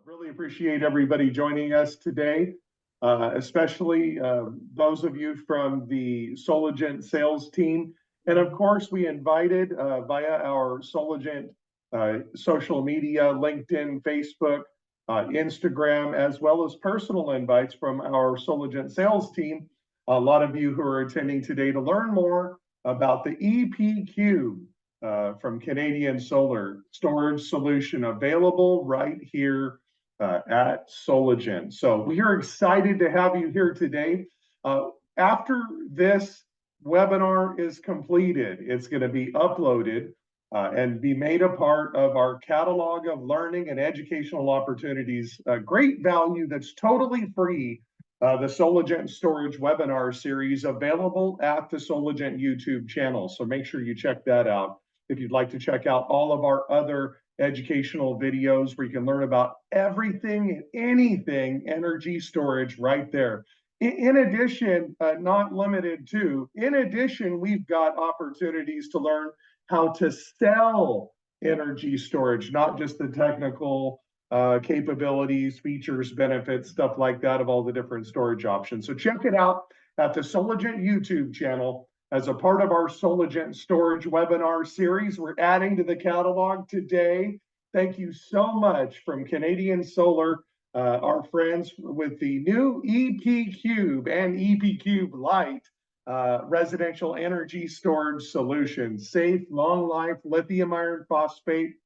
Really appreciate everybody joining us today, especially those of you from the Solagent sales team. And of course, we invited via our Solagent social media, LinkedIn, Facebook, Instagram, as well as personal invites from our Solagent sales team. A lot of you who are attending today to learn more about the EP from Canadian Solar storage solution available right here at Solagent. So we are excited to have you here today. After this webinar is completed, it's going to be uploaded and be made a part of our catalog of learning and educational opportunities. Great value that's totally free. The Solagent Storage webinar series available at the Solagent YouTube channel. So make sure you check that out if you'd like to check out all of our other educational videos where you can learn about everything and anything energy storage right there. In addition, not limited to, in addition, we've got opportunities to learn how to sell energy storage, not just the technical capabilities, features, benefits, stuff like that of all the different storage options. So check it out at the Solagent YouTube channel. As a part of our Solagent storage webinar series, we're adding to the catalog today. Thank you so much from Canadian Solar, our friends with the new EP Cube and EP Cube Lite residential energy storage solution. Safe, long life, lithium iron phosphate.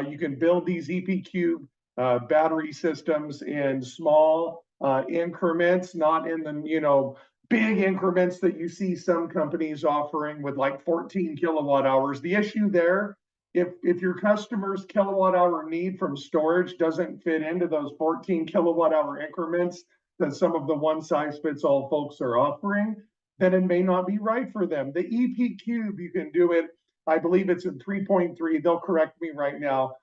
You can build these EP Cube battery systems in small increments, not in the, big increments that you see some companies offering with like 14 kilowatt hours. The issue there, if your customer's kilowatt hour need from storage doesn't fit into those 14 kilowatt hour increments that some of the one size fits all folks are offering, then it may not be right for them. The EP Cube, you can do it, I believe it's in 3.3, they'll correct me right now,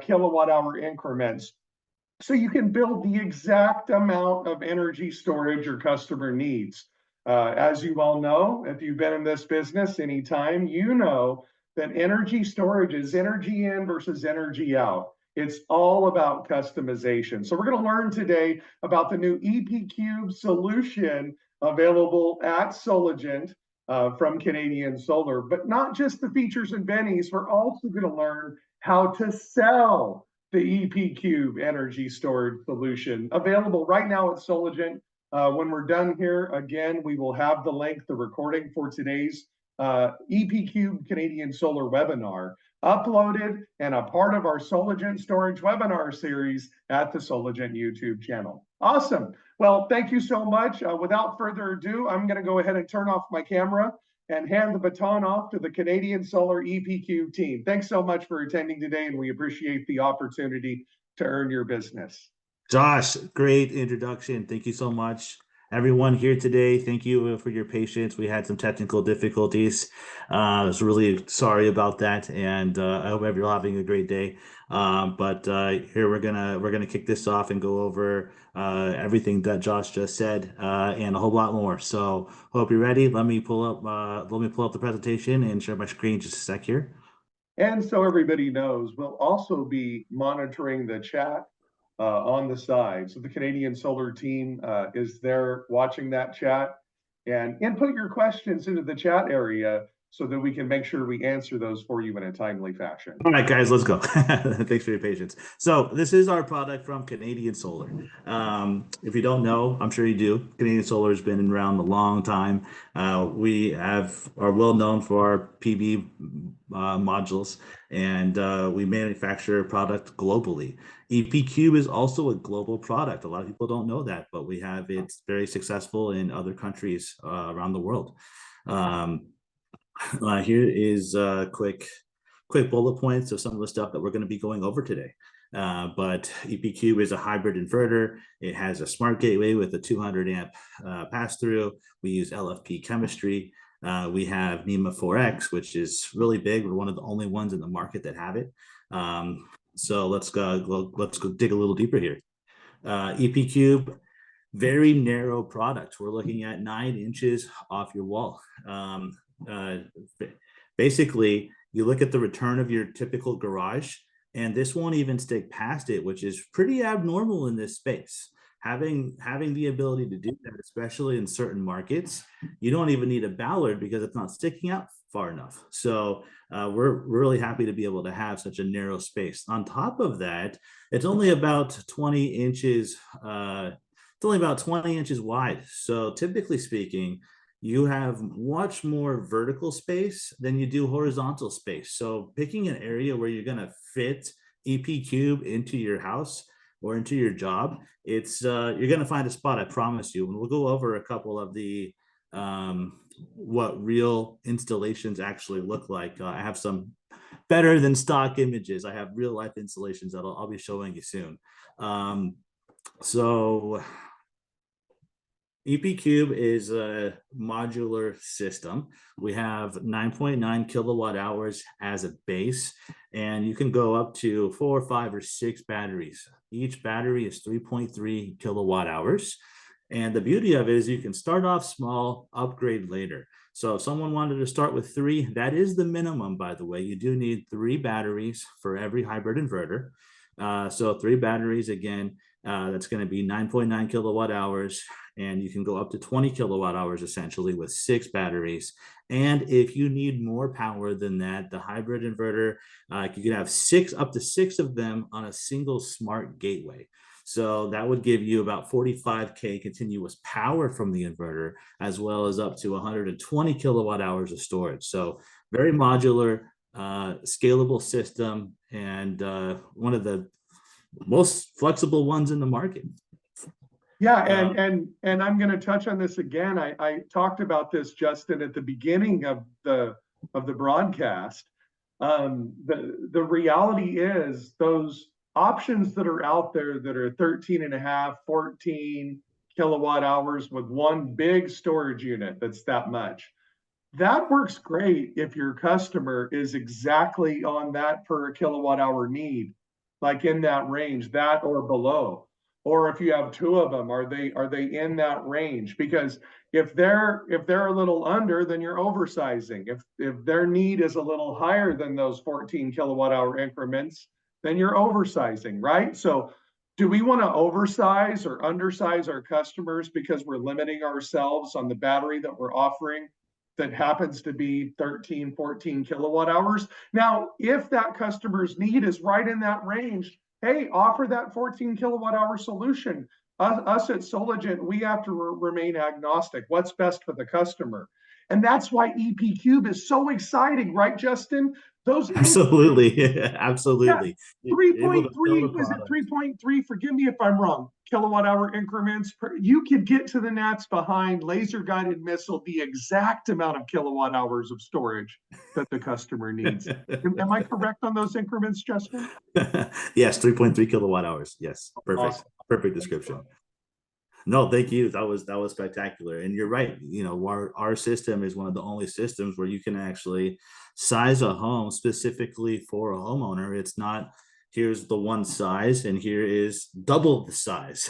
kilowatt hour increments. So you can build the exact amount of energy storage your customer needs. As you all know, if you've been in this business any time, you know that energy storage is energy in versus energy out. It's all about customization. So we're going to learn today about the new EP Cube solution available at Solagent from Canadian Solar, but not just the features and bennies. We're also going to learn how to sell the EP Cube energy storage solution available right now at Solagent. When we're done here, again, we will have the link, the recording for today's EP Cube Canadian Solar webinar uploaded and a part of our Solagent storage webinar series at the Solagent YouTube channel. Awesome. Well, thank you so much. Without further ado, I'm going to go ahead and turn off my camera and hand the baton off to the Canadian Solar EP Cube team. Thanks so much for attending today, and we appreciate the opportunity to earn your business. Josh, great introduction. Thank you so much. Everyone here today, thank you for your patience. We had some technical difficulties. I was really sorry about that, and I hope everyone's having a great day. But here we're gonna kick this off and go over everything that Josh just said and a whole lot more. So hope you're ready. Let me pull up the presentation and share my screen just a sec here. And so everybody knows, we'll also be monitoring the chat on the side. So the Canadian Solar team is there watching that chat, and input your questions into the chat area so that we can make sure we answer those for you in a timely fashion. All right, guys, let's go. Thanks for your patience. So this is our product from Canadian Solar. If you don't know, I'm sure you do. Canadian Solar has been around a long time. We are well known for our PV modules, and we manufacture a product globally. EP Cube is also a global product. A lot of people don't know that, but it's very successful in other countries around the world. Here is quick bullet points of some of the stuff that we're going to be going over today. But EP Cube is a hybrid inverter. It has a smart gateway with a 200 amp pass-through. We use LFP chemistry. We have NEMA 4X, which is really big. We're one of the only ones in the market that have it. So let's go dig a little deeper here. EP Cube, very narrow product. We're looking at 9 inches off your wall. Basically, you look at the return of your typical garage, And this won't even stick past it, which is pretty abnormal in this space. Having the ability to do that, especially in certain markets, you don't even need a Ballard because it's not sticking out far enough. So we're really happy to be able to have such a narrow space. On top of that, it's only about 20 inches. It's only about 20 inches wide. So typically speaking, you have much more vertical space than you do horizontal space. So picking an area where you're going to fit EP Cube into your house or into your job, it's you're going to find a spot, I promise you. And we'll go over a couple of the what real installations actually look like. I have some better than stock images. I have real life installations that I'll be showing you soon. So EP Cube is a modular system. We have 9.9 kilowatt hours as a base, and you can go up to 4, 5, or 6 batteries. Each battery is 3.3 kilowatt hours. And the beauty of it is you can start off small, upgrade later. So if someone wanted to start with 3, that is the minimum, by the way. You do need 3 batteries for every hybrid inverter. So 3 batteries, again, that's going to be 9.9 kilowatt hours, and you can go up to 20 kilowatt hours essentially with 6 batteries. And if you need more power than that, the hybrid inverter, you can have up to 6 of them on a single smart gateway. So that would give you about 45K continuous power from the inverter, as well as up to 120 kilowatt hours of storage. So very modular, scalable system, and one of the most flexible ones in the market. Yeah, and I'm going to touch on this again. I talked about this, Justin, at the beginning of the broadcast. The reality is those options that are out there that are 13 and a half, 14 kilowatt hours with one big storage unit that's that much. That works great if your customer is exactly on that per kilowatt hour need, like in that range, that or below. Or if you have 2 of them, are they in that range? Because if they're a little under, then you're oversizing. If their need is a little higher than those 14 kilowatt hour increments, then you're oversizing, right? So do we want to oversize or undersize our customers because we're limiting ourselves on the battery that we're offering that happens to be 13, 14 kilowatt hours? Now, if that customer's need is right in that range, hey, offer that 14 kilowatt hour solution. Us at Sologent, we have to remain agnostic. What's best for the customer? And that's why EP Cube is so exciting, right, Justin? Those Absolutely. Absolutely. Yeah, Able to build 3.3, a was it product. 3.3? Forgive me if I'm wrong. Kilowatt hour increments. You could get to the nats behind laser guided missile the exact amount of kilowatt hours of storage that the customer needs. Am I correct on those increments, Justin? Yes, 3.3 kilowatt hours. Yes, perfect. Awesome. Perfect description. No, thank you. That was spectacular. And you're right. You know, our system is one of the only systems where you can actually size a home specifically for a homeowner. It's not, here's the one size and here is double the size.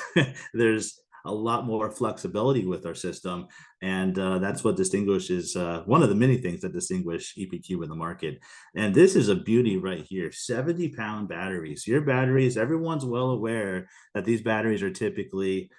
There's a lot more flexibility with our system, and that's what distinguishes one of the many things that distinguish EPQ in the market. And this is a beauty right here. 70-pound batteries. Your batteries, everyone's well aware that these batteries are typically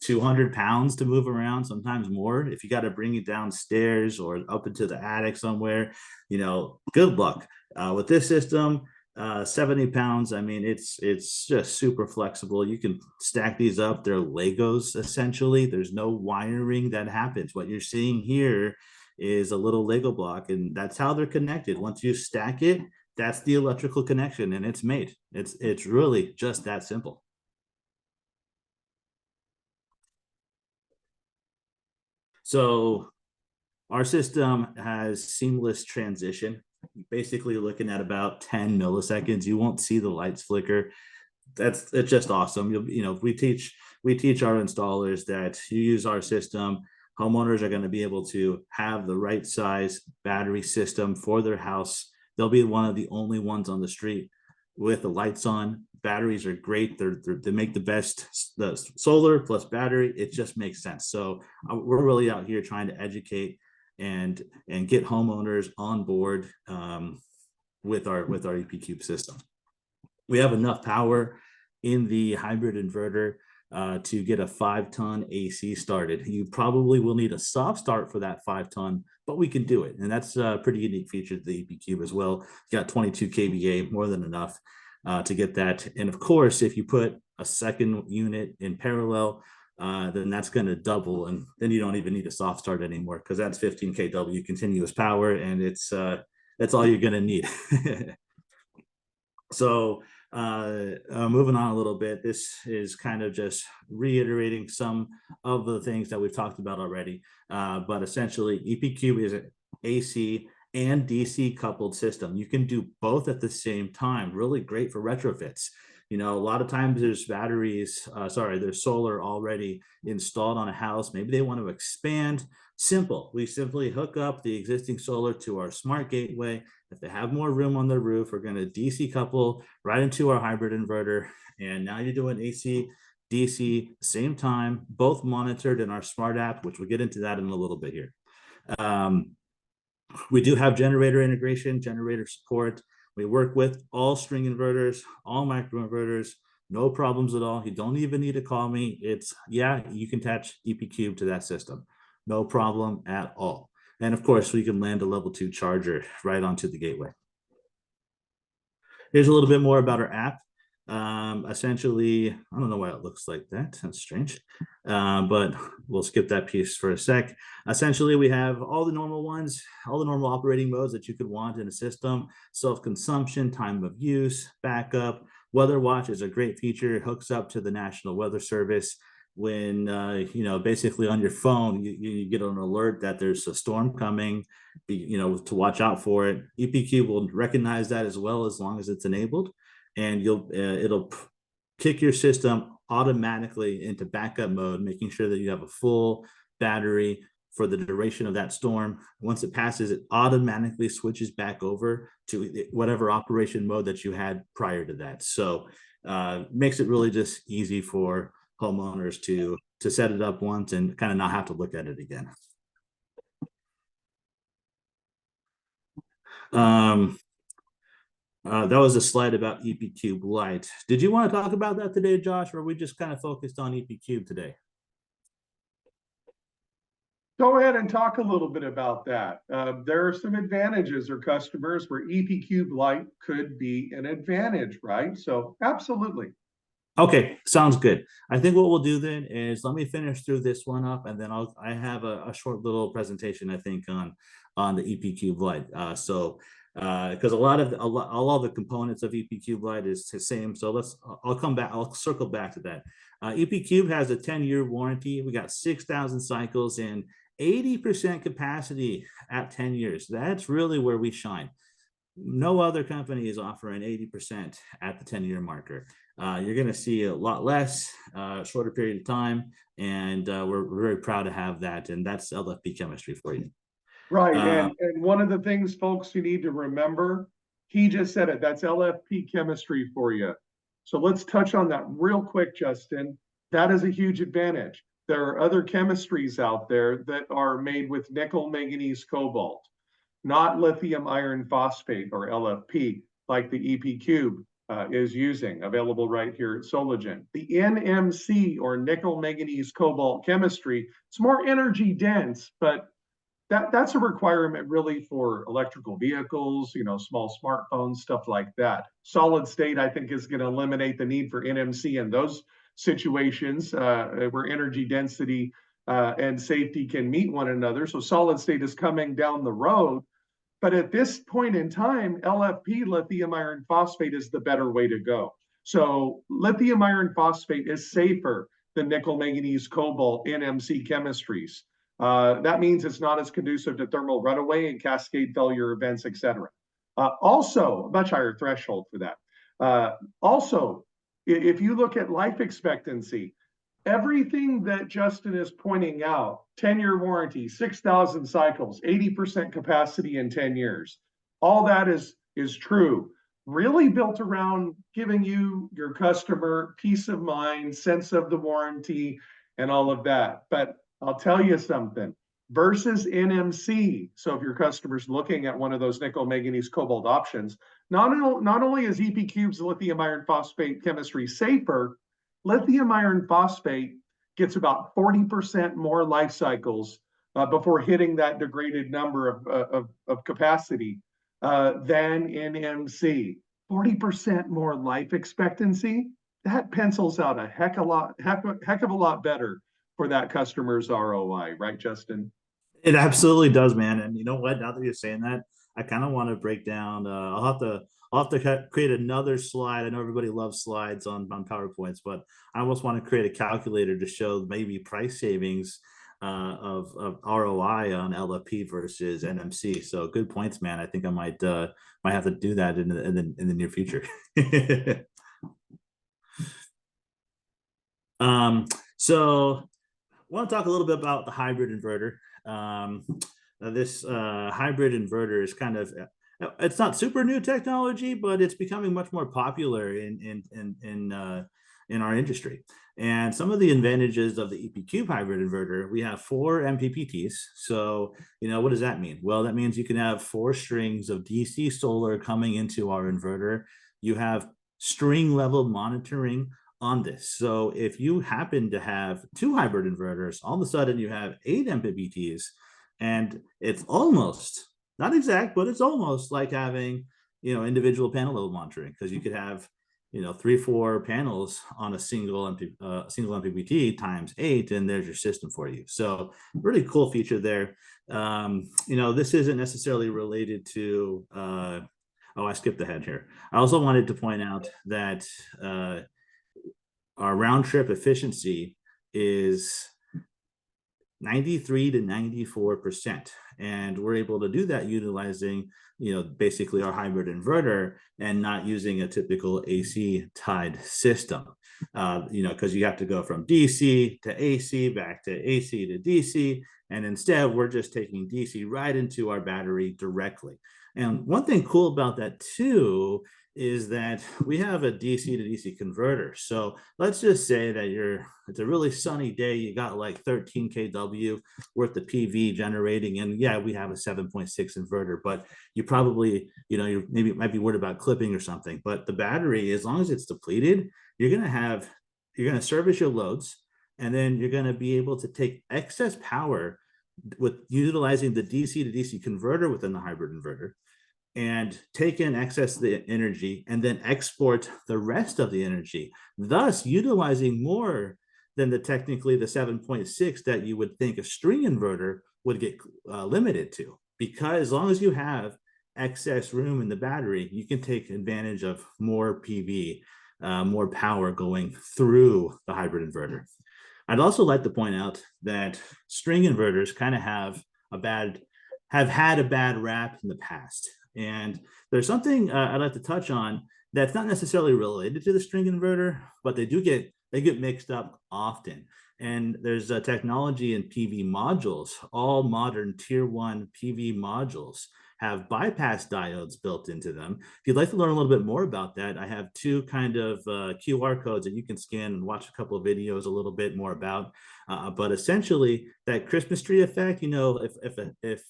200 pounds to move around, sometimes more. If you got to bring it downstairs or up into the attic somewhere, you know, good luck. With this system, 70 pounds, I mean, it's just super flexible. You can stack these up. They're Legos, essentially. There's no wiring that happens. What you're seeing here is a little Lego block, and that's how they're connected. Once you stack it, that's the electrical connection, and it's made. It's really just that simple. So our system has seamless transition. Basically looking at about 10 milliseconds. You won't see the lights flicker. It's just awesome. You know, we teach our installers that you use our system, homeowners are going to be able to have the right size battery system for their house. They'll be one of the only ones on the street with the lights on. Batteries are great. They make the best, the solar plus battery. It just makes sense. So we're really out here trying to educate and get homeowners on board with our EP Cube system. We have enough power in the hybrid inverter to get a 5-ton AC started. You probably will need a soft start for that 5-ton, but we can do it. And that's a pretty unique feature to the EP Cube as well. It's got 22 kVA, more than enough to get that. And of course, if you put a second unit in parallel, then that's going to double. And then you don't even need a soft start anymore, because that's 15 kW continuous power. And that's all you're going to need. So moving on a little bit, this is kind of just reiterating some of the things that we've talked about already. But essentially, EP is an AC and DC coupled system. You can do both at the same time. Really great for retrofits. You know, a lot of times there's there's solar already installed on a house. Maybe they want to expand. Simple. We simply hook up the existing solar to our smart gateway. If they have more room on the roof, we're going to DC couple right into our hybrid inverter. And now you're doing AC, DC, same time, both monitored in our smart app, which we'll get into that in a little bit here. We do have generator integration, generator support. We work with all string inverters, all microinverters, no problems at all. You don't even need to call me. You can attach EP Cube to that system. No problem at all. And of course, we can land a level 2 charger right onto the gateway. Here's a little bit more about our app. Essentially, I don't know why it looks like that. That's strange. But we'll skip that piece for a sec. Essentially, we have all the normal ones, all the normal operating modes that you could want in a system: self-consumption, time of use, backup. Weather watch is a great feature. It hooks up to the National Weather Service. When basically on your phone, you get an alert that there's a storm coming, to watch out for it. EPQ will recognize that as well, as long as it's enabled, and it'll kick your system automatically into backup mode, making sure that you have a full battery for the duration of that storm. Once it passes, it automatically switches back over to whatever operation mode that you had prior to that. So makes it really just easy for homeowners to set it up once and kind of not have to look at it again. That was a slide about EP Cube Lite. Did you want to talk about that today, Josh, or are we just kind of focused on EP Cube today? Go ahead and talk a little bit about that. There are some advantages or customers where EP Cube Lite could be an advantage, right? So absolutely. Okay, sounds good. I think what we'll do then is let me finish through this one up, and then I have a short little presentation, I think, on the EP Cube Lite. Because all of the components of EP Cube Lite is the same. So I'll circle back to that. EP Cube has a 10-year warranty. We got 6,000 cycles and 80% capacity at 10 years. That's really where we shine. No other company is offering 80% at the 10-year marker. You're going to see a lot less, shorter period of time, and we're very proud to have that. And that's LFP chemistry for you. Right. And one of the things, folks, you need to remember, he just said it, that's LFP chemistry for you. So let's touch on that real quick, Justin. That is a huge advantage. There are other chemistries out there that are made with nickel, manganese, cobalt, not lithium iron phosphate or LFP, like the EP Cube is using, available right here at Sologen. The NMC, or nickel, manganese, cobalt chemistry, it's more energy dense, but that's a requirement really for electrical vehicles, small smartphones, stuff like that. Solid state, I think, is going to eliminate the need for NMC in those situations where energy density and safety can meet one another. So solid state is coming down the road. But at this point in time, LFP, lithium iron phosphate, is the better way to go. So lithium iron phosphate is safer than nickel, manganese, cobalt, NMC chemistries. That means it's not as conducive to thermal runaway and cascade failure events, et cetera. Also, much higher threshold for that. Also, if you look at life expectancy, everything that Justin is pointing out, 10-year warranty, 6,000 cycles, 80% capacity in 10 years, all that is true. Really built around giving you, your customer, peace of mind, sense of the warranty, and all of that. But I'll tell you something, versus NMC. So if your customer's looking at one of those nickel, manganese, cobalt options, Not only is EP Cube's lithium iron phosphate chemistry safer, lithium iron phosphate gets about 40% more life cycles before hitting that degraded number of capacity than in MC. 40% more life expectancy. That pencils out a heck of a lot better for that customer's ROI, right, Justin? It absolutely does, man. And you know what? Now that you're saying that, I kind of want to break down. I'll have to create another slide. I know everybody loves slides on PowerPoints, but I almost want to create a calculator to show maybe price savings of ROI on LFP versus NMC. So good points, man. I think I might have to do that in the near future. So I want to talk a little bit about the hybrid inverter. This hybrid inverter is kind of, it's not super new technology, but it's becoming much more popular in our industry. And some of the advantages of the EP Cube hybrid inverter, we have 4 MPPTs. So, what does that mean? Well, that means you can have 4 strings of DC solar coming into our inverter. You have string level monitoring on this. So if you happen to have 2 hybrid inverters, all of a sudden you have 8 MPPTs, and it's almost, not exact, but it's almost like having, individual panel level monitoring, because you could have, 3-4 panels on a single MPPT times 8, and there's your system for you. So really cool feature there. This isn't necessarily related to, I skipped ahead here. I also wanted to point out that our round trip efficiency is 93 to 94%. And we're able to do that utilizing, basically our hybrid inverter and not using a typical AC tied system. Because you have to go from DC to AC, back to AC to DC. And instead, we're just taking DC right into our battery directly. And one thing cool about that too is that we have a DC to DC converter. So let's just say that it's a really sunny day, you got like 13 kW worth of PV generating, and yeah, we have a 7.6 inverter, but you probably, you maybe might be worried about clipping or something, but the battery, as long as it's depleted, you're going to service your loads, and then you're going to be able to take excess power with utilizing the DC to DC converter within the hybrid inverter, and take in excess of the energy and then export the rest of the energy, thus utilizing more than technically the 7.6 that you would think a string inverter would get limited to. Because as long as you have excess room in the battery, you can take advantage of more PV, more power going through the hybrid inverter. I'd also like to point out that string inverters kind of have had a bad rap in the past. And there's something I'd like to touch on that's not necessarily related to the string inverter, but they get mixed up often. And there's a technology in PV modules. All modern tier 1 PV modules have bypass diodes built into them. If you'd like to learn a little bit more about that, I have 2 kind of QR codes that you can scan and watch a couple of videos a little bit more about. But essentially, that Christmas tree effect, if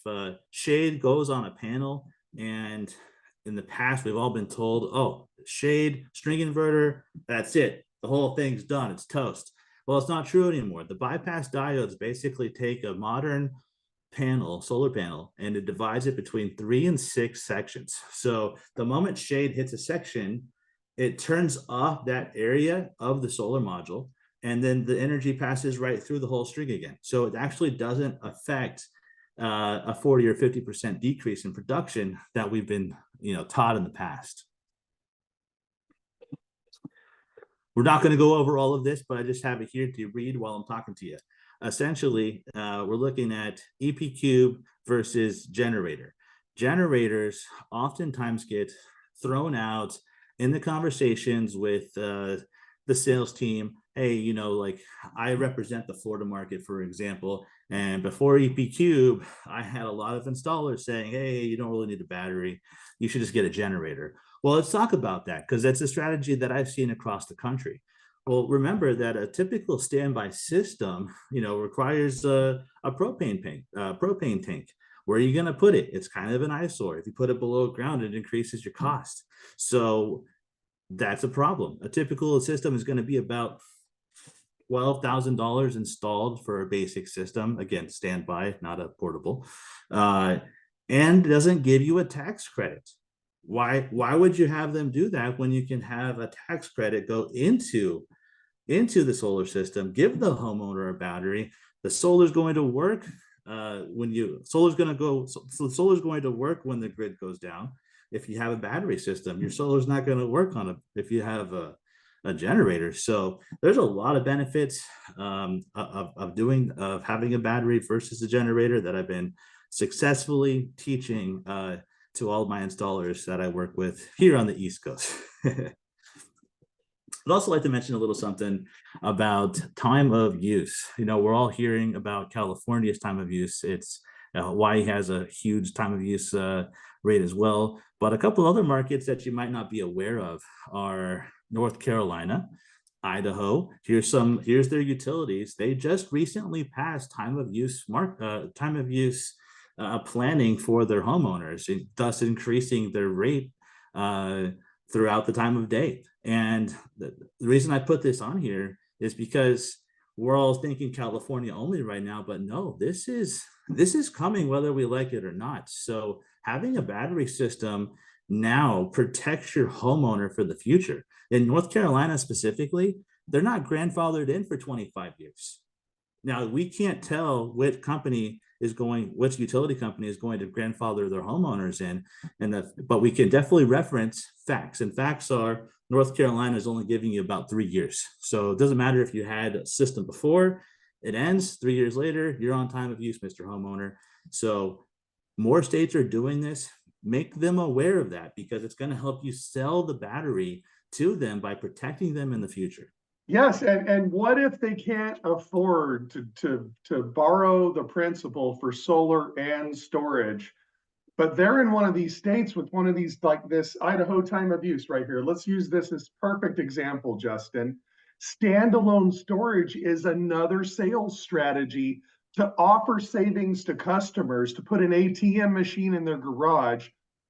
shade goes on a panel, and in the past, we've all been told, oh, shade, string inverter, that's it. The whole thing's done. It's toast. Well, it's not true anymore. The bypass diodes basically take a modern solar panel, and it divides it between 3 and 6 sections. So the moment shade hits a section, it turns off that area of the solar module, and then the energy passes right through the whole string again. So it actually doesn't affect a 40 or 50% decrease in production that we've been taught in the past. We're not going to go over all of this, but I just have it here to read while I'm talking to you. Essentially, we're looking at EP Cube versus generator. Generators oftentimes get thrown out in the conversations with the sales team. Hey, like I represent the Florida market, for example, and before EP Cube, I had a lot of installers saying, hey, you don't really need a battery. You should just get a generator. Well, let's talk about that, because that's a strategy that I've seen across the country. Well, remember that a typical standby system, requires a propane tank. Where are you going to put it? It's kind of an eyesore. If you put it below ground, it increases your cost. So that's a problem. A typical system is going to be about $12,000 installed for a basic system. Again, standby, not a portable, and doesn't give you a tax credit. Why would you have them do that when you can have a tax credit go into the solar system, give the homeowner a battery? The solar's going to work solar's going to work when the grid goes down. If you have a battery system, your solar's not going to work if you have a generator. So there's a lot of benefits of having a battery versus a generator that I've been successfully teaching to all my installers that I work with here on the East Coast. I'd also like to mention a little something about time of use. We're all hearing about California's time of use. It's Hawaii has a huge time of use rate as well. But a couple other markets that you might not be aware of are North Carolina, Idaho. Here's their utilities. They just recently passed time of use planning for their homeowners, thus increasing their rate throughout the time of day. And the reason I put this on here is because we're all thinking California only right now, but no, this is coming whether we like it or not. So having a battery system now protects your homeowner for the future. In North Carolina specifically, they're not grandfathered in for 25 years. Now, we can't tell which utility company is going to grandfather their homeowners in, but we can definitely reference facts. And facts are North Carolina is only giving you about 3 years. So it doesn't matter if you had a system before, it ends 3 years later, you're on time of use, Mr. Homeowner. So more states are doing this. Make them aware of that, because it's going to help you sell the battery to them by protecting them in the future. Yes, and what if they can't afford to borrow the principal for solar and storage, but they're in one of these states with one of these, like this Idaho time of use right here. Let's use this as perfect example, Justin. Standalone storage is another sales strategy to offer savings to customers to put an ATM machine in their garage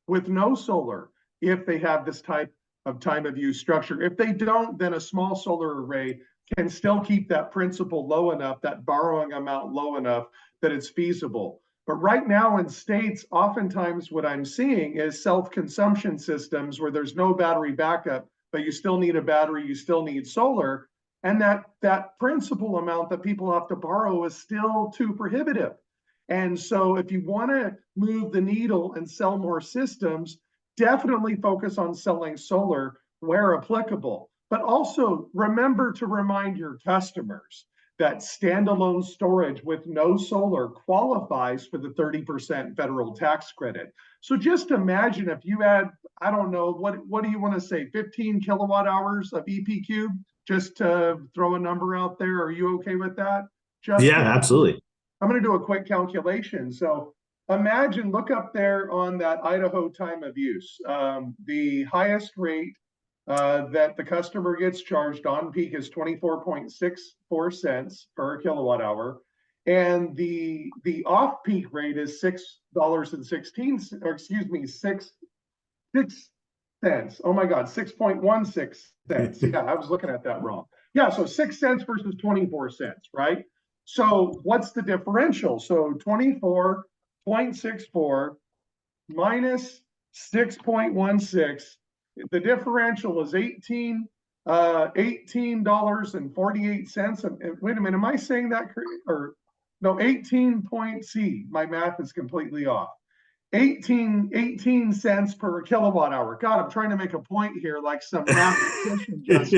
with no solar if they have this type of time of use structure. If they don't, then a small solar array can still keep that principal low enough, that borrowing amount low enough that it's feasible. But right now in states, oftentimes what I'm seeing is self-consumption systems where there's no battery backup, but you still need a battery, you still need solar. And that principal amount that people have to borrow is still too prohibitive. And so if you want to move the needle and sell more systems, definitely focus on selling solar where applicable. But also remember to remind your customers that standalone storage with no solar qualifies for the 30% federal tax credit. So just imagine if you had, I don't know, what do you want to say, 15 kilowatt hours of EP just to throw a number out there. Are you okay with that? Yeah, absolutely. I'm going to do a quick calculation. So imagine, look up there on that Idaho time of use. The highest rate that the customer gets charged on peak is 24.64 cents per kilowatt hour. And the off peak rate is $6.16, or excuse me, six cents. Oh my God, 6.16 cents. Yeah, I was looking at that wrong. Yeah, so 6 cents versus 24 cents, right? So what's the differential? So 24.64 minus 6.16. The differential is $18.48. Wait a minute, am I saying that correct? Or no, 18 point C. My math is completely off. 18 cents per kilowatt hour. God, I'm trying to make a point here, like some mathematician. Just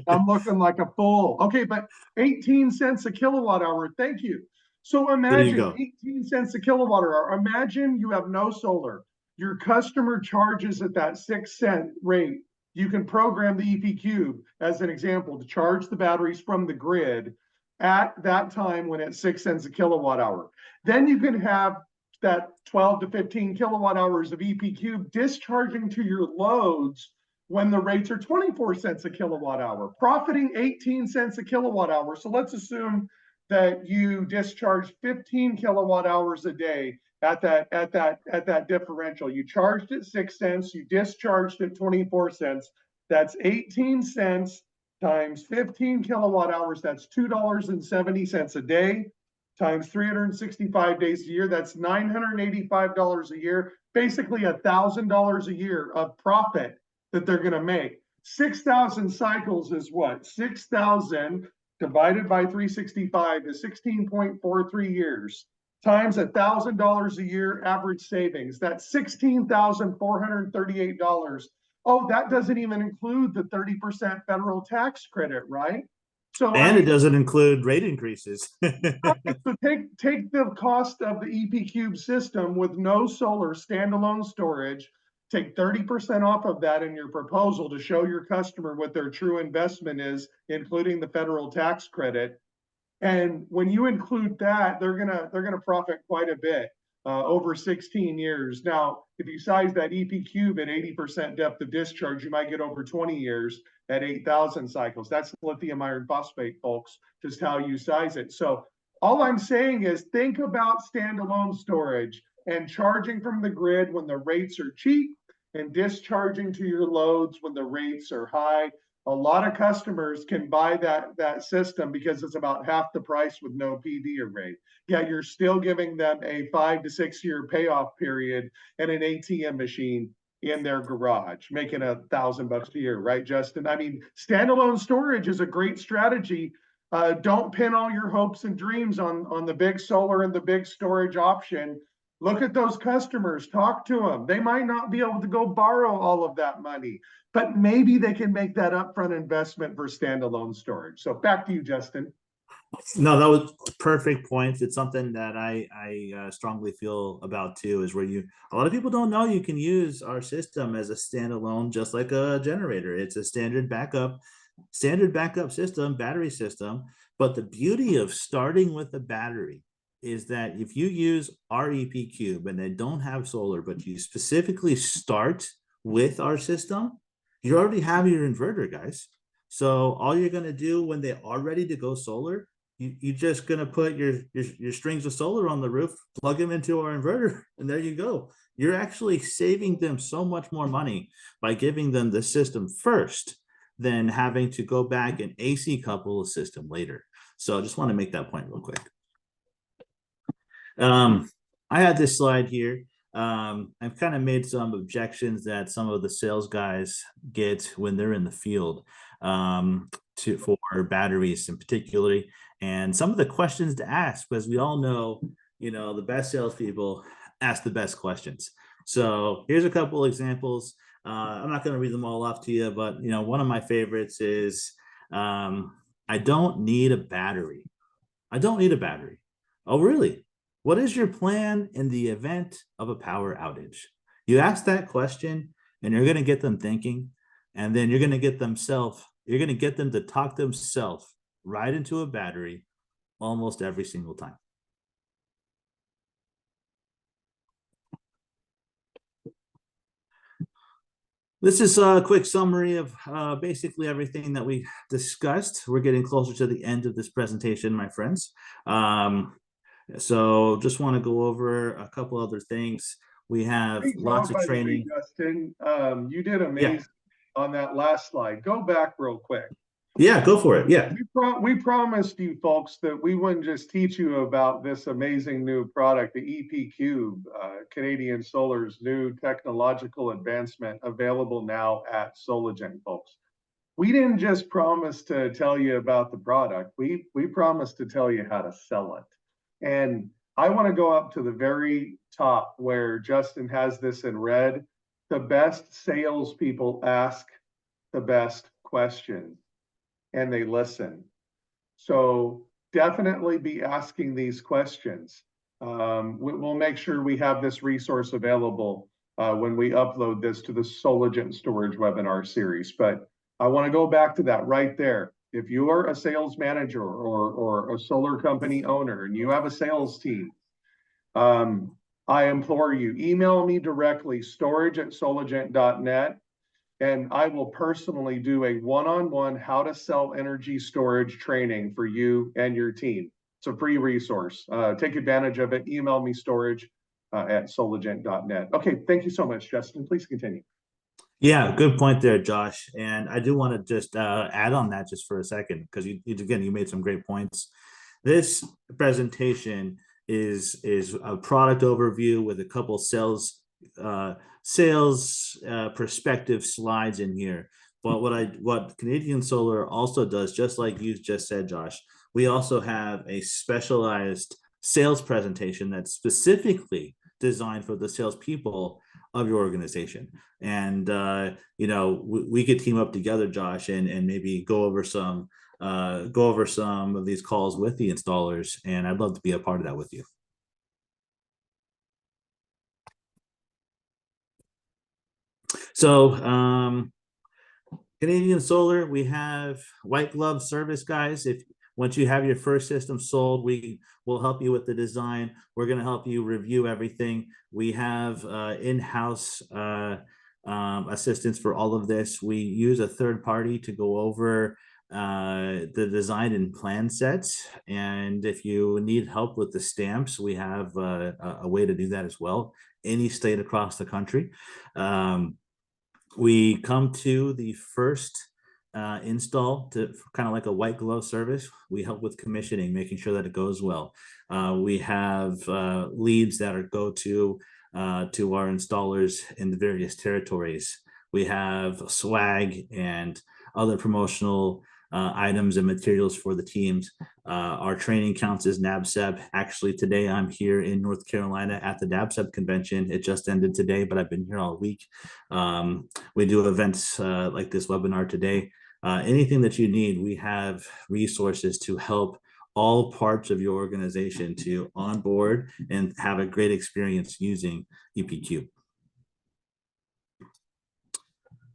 I'm looking like a fool. Okay, but 18 cents a kilowatt hour. Thank you. So imagine 18 cents a kilowatt hour. Imagine you have no solar. Your customer charges at that 6 cent rate. You can program the EP cube as an example to charge the batteries from the grid at that time when it's 6 cents a kilowatt hour. Then you can have that 12 to 15 kilowatt hours of EP cube discharging to your loads when the rates are 24 cents a kilowatt hour, profiting 18 cents a kilowatt hour. So let's assume that you discharge 15 kilowatt hours a day at that differential. You charged at 6 cents, you discharged at 24 cents. That's 18 cents times 15 kilowatt hours. That's $2.70 a day times 365 days a year. That's $985 a year, basically $1,000 a year of profit that they're going to make. 6,000 cycles is what? 6,000 divided by 365 is 16.43 years times $1,000 a year average savings. That's $16,438. Oh, that doesn't even include the 30% federal tax credit, right? So I And mean, it doesn't include rate increases. so take the cost of the EP Cube system with no solar standalone storage, take 30% off of that in your proposal to show your customer what their true investment is, including the federal tax credit. And when you include that, they're gonna profit quite a bit over 16 years. Now, if you size that EP Cube at 80% depth of discharge, you might get over 20 years at 8,000 cycles. That's lithium iron phosphate, folks, just how you size it. So all I'm saying is think about standalone storage and charging from the grid when the rates are cheap and discharging to your loads when the rates are high. A lot of customers can buy that system because it's about half the price with no PV array. Yet you're still giving them a 5 to 6 year payoff period and an ATM machine in their garage, making $1,000 a year, right, Justin? I mean, standalone storage is a great strategy. Don't pin all your hopes and dreams on the big solar and the big storage option. Look at those customers, talk to them. They might not be able to go borrow all of that money, but maybe they can make that upfront investment for standalone storage. So back to you, Justin. No, that was perfect points. It's something that I strongly feel about too. Is where a lot of people don't know you can use our system as a standalone, just like a generator. It's a standard backup system, battery system. But the beauty of starting with the battery is that if you use our EP Cube and they don't have solar, but you specifically start with our system, you already have your inverter, guys. So all you're going to do when they are ready to go solar, you're just going to put your strings of solar on the roof, plug them into our inverter, and there you go. You're actually saving them so much more money by giving them the system first than having to go back and AC couple a system later. So I just want to make that point real quick. I had this slide here. I've kind of made some objections that some of the sales guys get when they're in the field for batteries in particularly, and some of the questions to ask, because we all know, the best salespeople ask the best questions. So here's a couple examples. I'm not going to read them all off to you, but one of my favorites is, I don't need a battery. I don't need a battery. Oh, really? What is your plan in the event of a power outage? You ask that question and you're going to get them thinking, and then you're going to get them to talk themselves right into a battery almost every single time. This is a quick summary of basically everything that we discussed. We're getting closer to the end of this presentation, my friends. So just want to go over a couple other things. We have lots of training. Justin, you did amazing on that last slide. Go back real quick. Yeah, go for it. Yeah. We promised you folks that we wouldn't just teach you about this amazing new product, the EP Cube, Canadian Solar's new technological advancement available now at Solagen, folks. We didn't just promise to tell you about the product. We promised to tell you how to sell it. And I want to go up to the very top where Justin has this in red. The best salespeople ask the best questions and they listen. So definitely be asking these questions. We'll make sure we have this resource available when we upload this to the Solagen Storage webinar series. But I want to go back to that right there. If you are a sales manager or a solar company owner and you have a sales team, I implore you, email me directly, storage@solagent.net, and I will personally do a one-on-one how to sell energy storage training for you and your team. It's a free resource. Take advantage of it. Email me, storage at solagent.net. Okay, thank you so much, Justin. Please continue. Yeah, good point there, Josh. And I do want to just add on that just for a second, because you made some great points. This presentation is a product overview with a couple sales perspective slides in here. But what Canadian Solar also does, just like you just said, Josh, we also have a specialized sales presentation that's specifically designed for the salespeople of your organization. And we could team up together, Josh, and maybe go over some of these calls with the installers, and I'd love to be a part of that with you. So Canadian Solar, we have white glove service, guys. If once you have your first system sold, we will help you with the design. We're going to help you review everything. We have in-house assistance for all of this. We use a third party to go over the design and plan sets. And if you need help with the stamps, we have a way to do that as well. Any state across the country. We come to the first install to kind of like a white glove service. We help with commissioning, making sure that it goes well. We have leads that are go to our installers in the various territories. We have swag and other promotional items and materials for the teams. Our training counts as NABCEP. Actually, today I'm here in North Carolina at the NABCEP convention. It just ended today, but I've been here all week. We do events like this webinar today. Anything that you need, we have resources to help all parts of your organization to onboard and have a great experience using EPQ.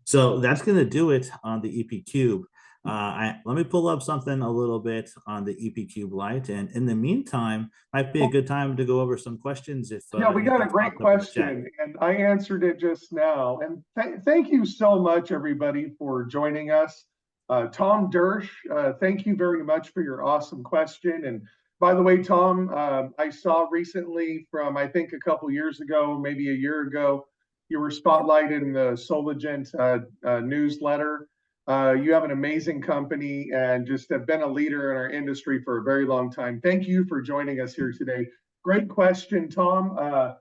So that's going to do it on the EPQ. Let me pull up something a little bit on the EPQ Lite, and in the meantime, might be a good time to go over some questions. If yeah, we got a great question, and I answered it just now. And thank you so much, everybody, for joining us. Tom Dersh, thank you very much for your awesome question. And by the way, Tom, I saw recently from, I think a couple years ago, maybe a year ago, you were spotlighted in the Solagent newsletter. You have an amazing company and just have been a leader in our industry for a very long time. Thank you for joining us here today. Great question, Tom.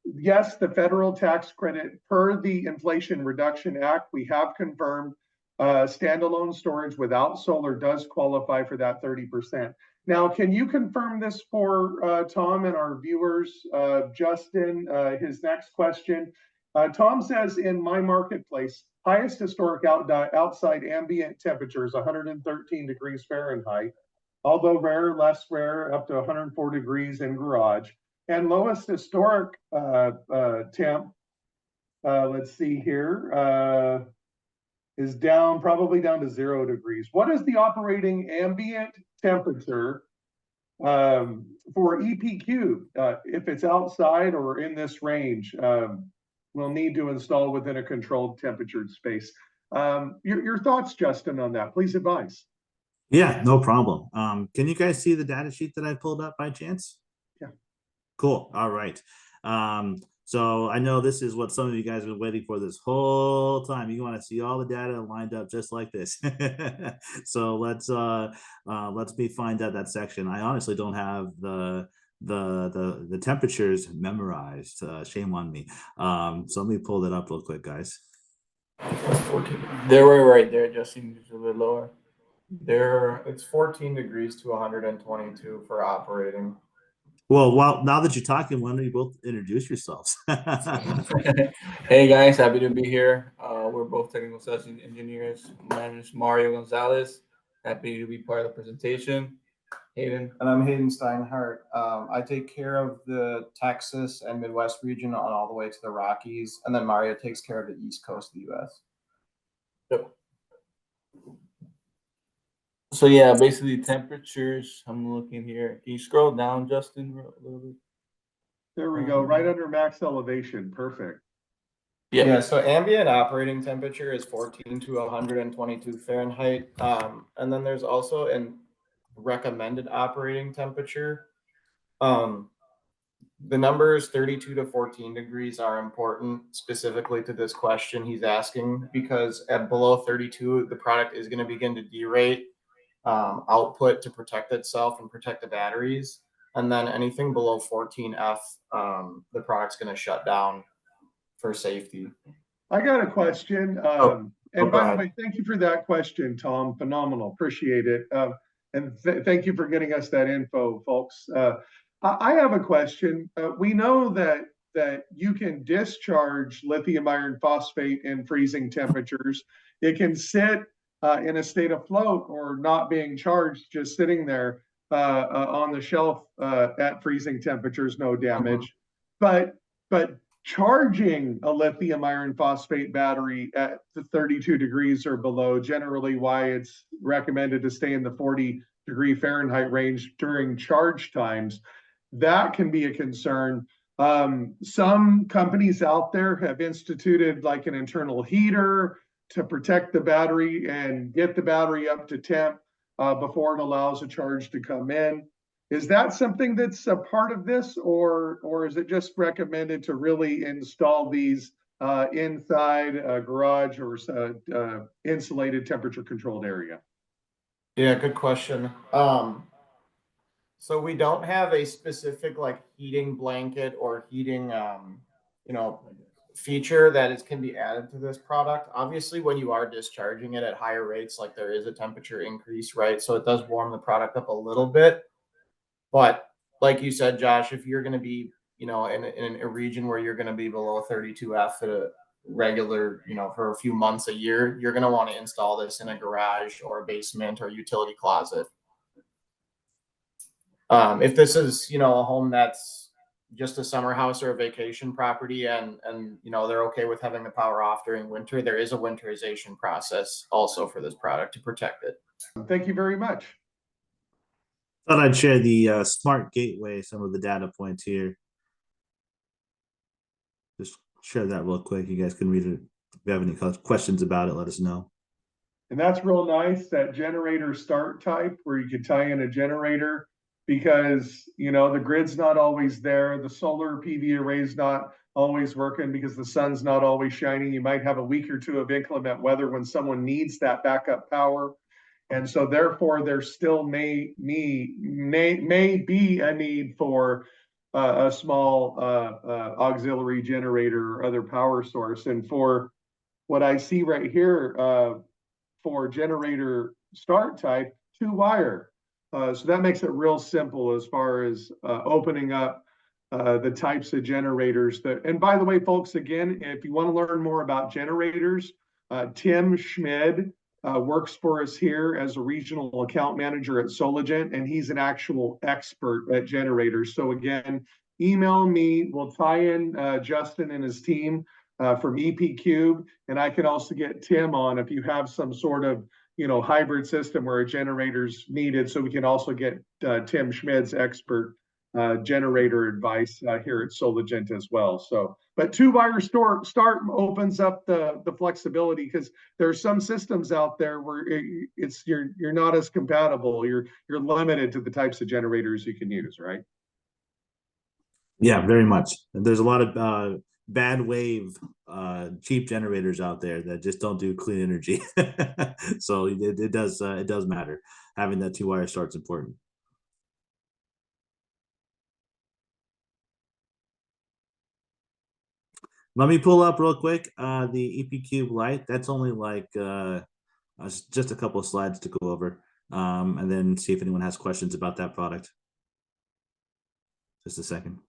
Yes, the federal tax credit per the Inflation Reduction Act, we have confirmed standalone storage without solar does qualify for that 30%. Now, can you confirm this for Tom and our viewers? Justin, his next question. Tom says, in my marketplace, highest historic outside ambient temperature is 113 degrees Fahrenheit, although rare, less rare, up to 104 degrees in garage. And lowest historic temp, let's see here, is probably down to 0 degrees. What is the operating ambient temperature for EPQ? If it's outside or in this range, we'll need to install within a controlled temperature space. Your thoughts, Justin, on that? Please advise. Yeah, no problem. Can you guys see the data sheet that I pulled up by chance? Yeah. Cool. All right. So I know this is what some of you guys have been waiting for this whole time. You want to see all the data lined up just like this. So let's me find out that section. I honestly don't have the temperatures memorized. Shame on me. So let me pull that up real quick, guys. They were right there, Justin, just a little lower. It's 14 degrees to 122 for operating. Well, now that you're talking, why don't you both introduce yourselves? Hey guys, happy to be here. We're both technical sales engineers. My name is Mario Gonzalez. Happy to be part of the presentation. Hayden. And I'm Hayden Steinhardt. I take care of the Texas and Midwest region on all the way to the Rockies. And then Mario takes care of the East Coast of the US. Yep. So yeah, basically temperatures, I'm looking here. Can you scroll down, Justin, a little bit? There we go, right under max elevation. Perfect. Yeah, so ambient operating temperature is 14 to 122 Fahrenheit. And then there's also an recommended operating temperature. The numbers 32 to 14 degrees are important specifically to this question he's asking, because at below 32, the product is going to begin to derate output to protect itself and protect the batteries. And then anything below 14F, the product's going to shut down for safety. I got a question. And go by the ahead. way, thank you for that question, Tom. Phenomenal. Appreciate it. And thank you for getting us that info, folks. I have a question. We know that you can discharge lithium iron phosphate in freezing temperatures. It can sit in a state of float or not being charged, just sitting there on the shelf at freezing temperatures, no damage. But charging a lithium iron phosphate battery at the 32 degrees or below, generally why it's recommended to stay in the 40-degree Fahrenheit range during charge times, that can be a concern. Some companies out there have instituted like an internal heater to protect the battery and get the battery up to temp before it allows a charge to come in. Is that something that's a part of this, or is it just recommended to really install these inside a garage or insulated temperature controlled area? Yeah, good question. So we don't have a specific like heating blanket or heating, feature that can be added to this product. Obviously, when you are discharging it at higher rates, like there is a temperature increase, right? So it does warm the product up a little bit. But like you said, Josh, if you're going to be, in a region where you're going to be below 32F at a regular, for a few months a year, you're going to want to install this in a garage or a basement or utility closet. If this is, a home that's just a summer house or a vacation property and they're okay with having the power off during winter, there is a winterization process also for this product to protect it. Thank you very much. Thought I'd share the smart gateway, some of the data points here. Just share that real quick. You guys can read it. If you have any questions about it, let us know. And that's real nice, that generator start type where you can tie in a generator, because the grid's not always there. The solar PV array's not always working because the sun's not always shining. You might have a week or two of inclement weather when someone needs that backup power. And so therefore there still may be a need for a small auxiliary generator or other power source. And for what I see right here, for generator start type, 2-wire. So that makes it real simple as far as opening up the types of generators and by the way, folks, again, if you want to learn more about generators, Tim Schmid works for us here as a regional account manager at Solagent, and he's an actual expert at generators. So again, email me. We'll tie in Justin and his team from EP Cube, and I can also get Tim on if you have some sort of hybrid system where a generator's needed. So we can also get Tim Schmid's expert generator advice here at Solagent as well. So, but 2-wire start opens up the flexibility, because there are some systems out there where you're not as compatible. You're limited to the types of generators you can use, right? Yeah, very much. There's a lot of bad wave cheap generators out there that just don't do clean energy. So it does matter. Having that 2-wire start's important. Let me pull up real quick the EP Cube Lite. That's only like just a couple of slides to go over, and then see if anyone has questions about that product. Just a second.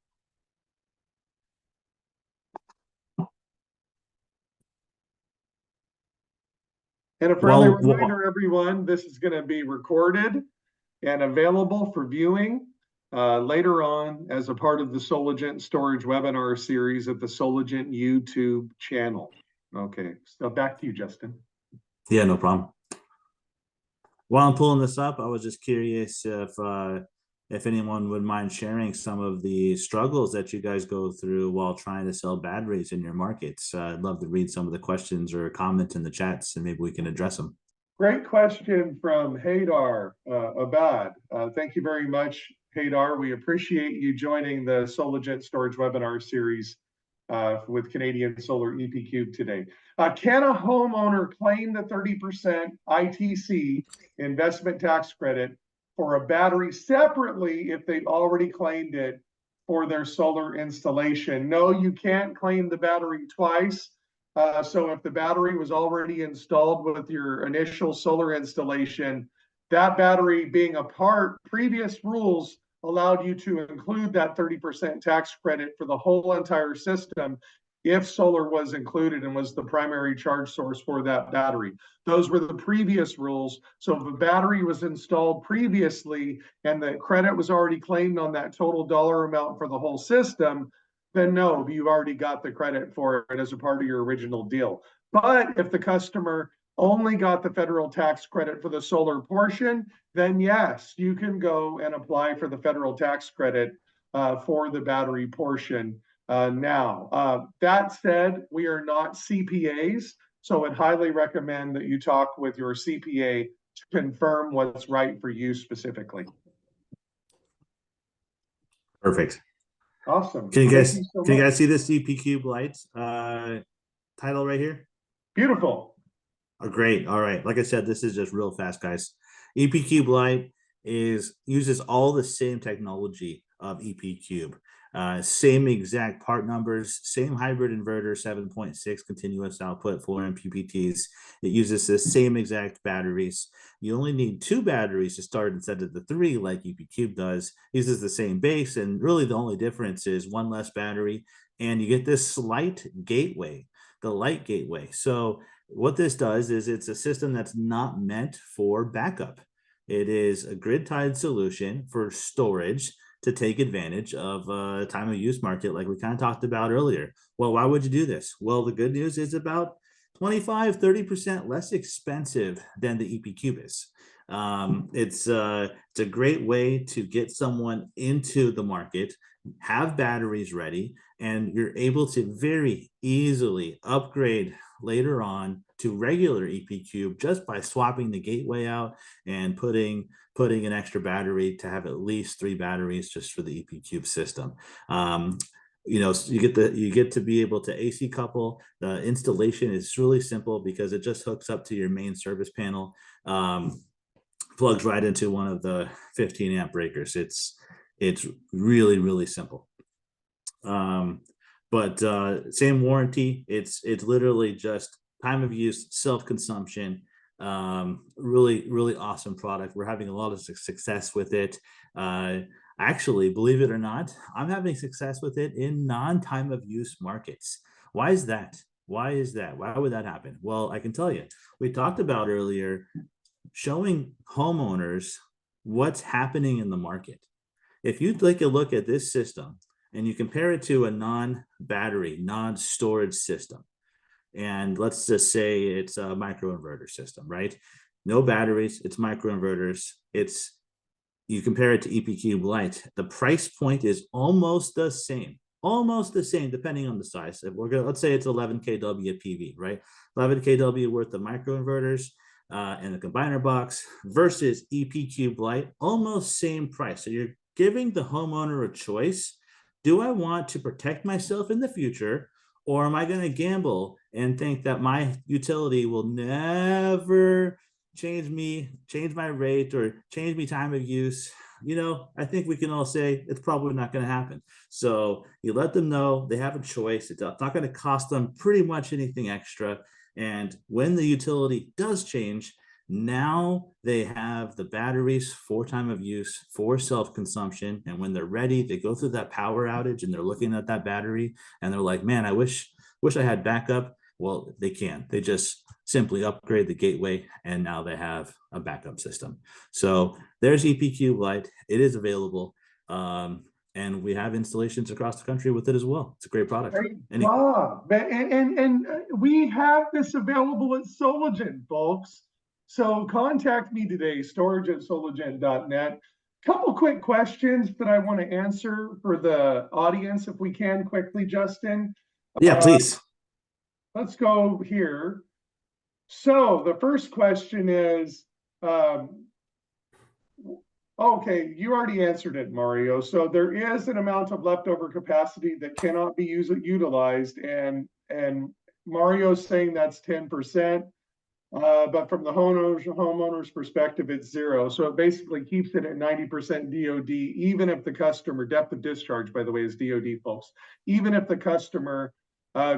And a friendly reminder, everyone, this is going to be recorded and available for viewing later on as a part of the Solagent Storage webinar series at the Solagent YouTube channel. Okay, so back to you, Justin. Yeah, no problem. While I'm pulling this up, I was just curious if anyone would mind sharing some of the struggles that you guys go through while trying to sell batteries in your markets. I'd love to read some of the questions or comments in the chats, and maybe we can address them. Great question from Haydar Abad. Thank you very much, Hadar. We appreciate you joining the Solagent Storage webinar series with Canadian Solar EP Cube today. Can a homeowner claim the 30% ITC investment tax credit for a battery separately if they've already claimed it for their solar installation? No, you can't claim the battery twice. So if the battery was already installed with your initial solar installation, that battery being a part, previous rules allowed you to include that 30% tax credit for the whole entire system if solar was included and was the primary charge source for that battery. Those were the previous rules. So if a battery was installed previously and the credit was already claimed on that total dollar amount for the whole system, then no, you've already got the credit for it as a part of your original deal. But if the customer only got the federal tax credit for the solar portion, then yes, you can go and apply for the federal tax credit for the battery portion now. That said, we are not CPAs, so I'd highly recommend that you talk with your CPA to confirm what's right for you specifically. Perfect. Awesome. Can you guys Thank you so see this EP Cube lights title right here? Beautiful. Oh, great. All right. Like I said, this is just real fast, guys. EP Cube Lite uses all the same technology of EP Cube. Same exact part numbers, same hybrid inverter, 7.6 continuous output, 4 MPPTs. It uses the same exact batteries. You only need 2 batteries to start instead of the 3 like EP Cube does. Uses the same base, and really the only difference is 1 less battery, and you get this slight gateway, the light gateway. So what this does is it's a system that's not meant for backup. It is a grid-tied solution for storage to take advantage of a time of use market like we kind of talked about earlier. Well, why would you do this? Well, the good news is about 25-30% less expensive than the EP Cube is. It's a great way to get someone into the market, have batteries ready, and you're able to very easily upgrade later on to regular EP Cube just by swapping the gateway out and putting an extra battery to have at least 3 batteries just for the EP Cube system. You know, so you get to be able to AC couple. The installation is really simple because it just hooks up to your main service panel, plugs right into one of the 15 amp breakers. It's really, really simple. But same warranty. It's literally just time of use, self-consumption. Really, really awesome product. We're having a lot of success with it. Actually, believe it or not, I'm having success with it in non-time of use markets. Why is that? Why is that? Why would that happen? Well, I can tell you. We talked about earlier showing homeowners what's happening in the market. If you take a look at this system and you compare it to a non-battery, non-storage system, and let's just say it's a microinverter system, right? No batteries, it's microinverters. You compare it to EP Cube Lite, the price point is almost the same, depending on the size. If let's say it's 11 kW PV, right? 11 kW worth of microinverters and the combiner box versus EP Cube Lite, almost same price. So you're giving the homeowner a choice. Do I want to protect myself in the future, or am I going to gamble and think that my utility will never change my rate or change me time of use? You know, I think we can all say it's probably not going to happen. So you let them know they have a choice. It's not going to cost them pretty much anything extra. And when the utility does change, now they have the batteries for time of use, for self-consumption. And when they're ready, they go through that power outage and they're looking at that battery and they're like, man, I wish I had backup. Well, they can. They just simply upgrade the gateway and now they have a backup system. So there's EP Cube Lite. It is available. And we have installations across the country with it as well. It's a great product. Great job. And we have this available at Solagent, folks. So contact me today, storage@solagent.net. Couple quick questions that I want to answer for the audience, if we can quickly, Justin. Yeah, please. Let's go here. So the first question is, Okay, you already answered it, Mario. So there is an amount of leftover capacity that cannot be utilized, and Mario's saying that's 10%. But from the homeowner's perspective, it's zero. So it basically keeps it at 90% DOD, even if the customer, depth of discharge, by the way, is DOD, folks, even if the customer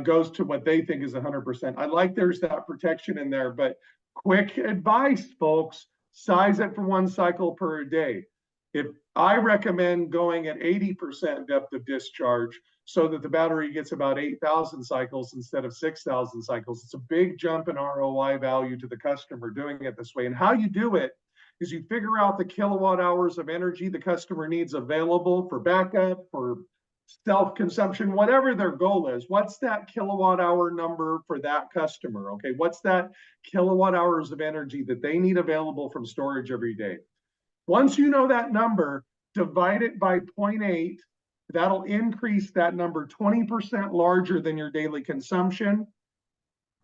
goes to what they think is 100%. I like there's that protection in there, but quick advice, folks, size it for one cycle per day. If I recommend going at 80% depth of discharge, so that the battery gets about 8,000 cycles instead of 6,000 cycles. It's a big jump in ROI value to the customer doing it this way. And how you do it is you figure out the kilowatt hours of energy the customer needs available for backup, for self-consumption, whatever their goal is. What's that kilowatt hour number for that customer? Okay, what's that kilowatt hours of energy that they need available from storage every day? Once you know that number, divide it by 0.8. That'll increase that number 20% larger than your daily consumption,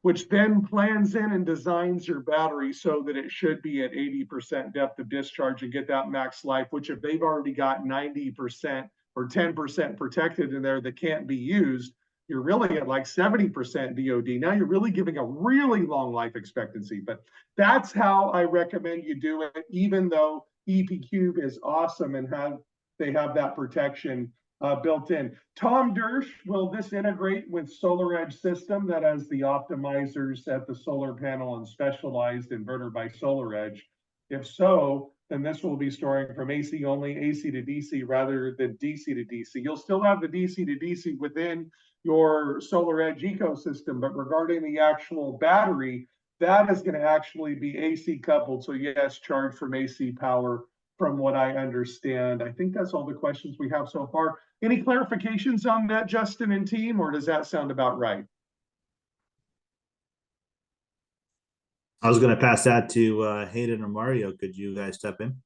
which then plans in and designs your battery so that it should be at 80% depth of discharge and get that max life, which if they've already got 90% or 10% protected in there that can't be used, you're really at like 70% DOD. Now you're really giving a really long life expectancy, but that's how I recommend you do it, even though EP Cube is awesome and they have that protection built in. Tom Dersh, will this integrate with SolarEdge system that has the optimizers at the solar panel and specialized inverter by SolarEdge? If so, then this will be storing from AC only, AC to DC rather than DC to DC. You'll still have the DC to DC within your SolarEdge ecosystem, but regarding the actual battery, that is going to actually be AC coupled. So yes, charge from AC power from what I understand. I think that's all the questions we have so far. Any clarifications on that, Justin and team, or does that sound about right? I was going to pass that to Hayden or Mario. Could you guys step in?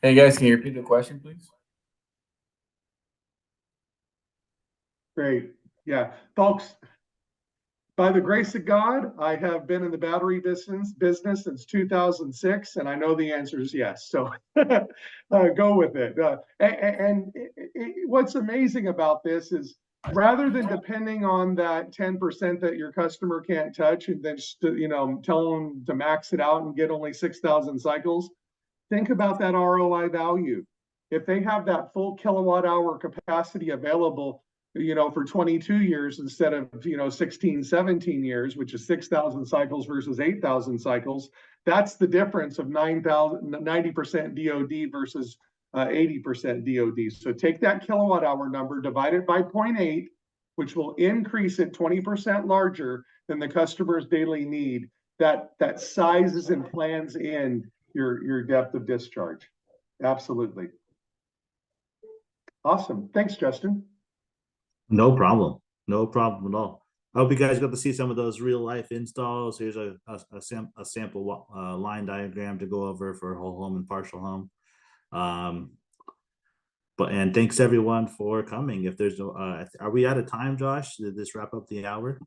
Hey guys, can you repeat the question, please? Great. Yeah, folks, by the grace of God, I have been in the battery business since 2006, and I know the answer is yes. So go with it. What's amazing about this is rather than depending on that 10% that your customer can't touch and then just, tell them to max it out and get only 6,000 cycles, think about that ROI value. If they have that full kilowatt hour capacity available, for 22 years instead of, 16, 17 years, which is 6,000 cycles versus 8,000 cycles, that's the difference of 90% DOD versus 80% DOD. So take that kilowatt hour number, divide it by 0.8, which will increase it 20% larger than the customer's daily need. That sizes and plans in your depth of discharge. Absolutely. Awesome. Thanks, Justin. No problem. No problem at all. I hope you guys got to see some of those real life installs. Here's a sample line diagram to go over for whole home and partial home. And thanks everyone for coming. If there's no, are we out of time, Josh? Did this wrap up the hour?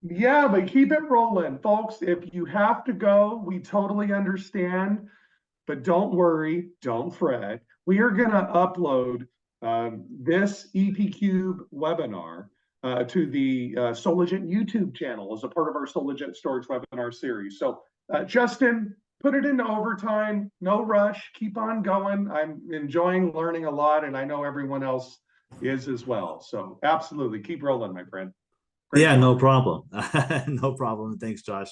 Yeah, but keep it rolling, folks. If you have to go, we totally understand, but don't worry, don't fret. We are going to upload this EP Cube webinar to the Soligent YouTube channel as a part of our Soligent storage webinar series. So Justin, put it into overtime, no rush, keep on going. I'm enjoying learning a lot, and I know everyone else is as well. So absolutely, keep rolling, my friend. Great. Yeah, no problem. No problem. Thanks, Josh.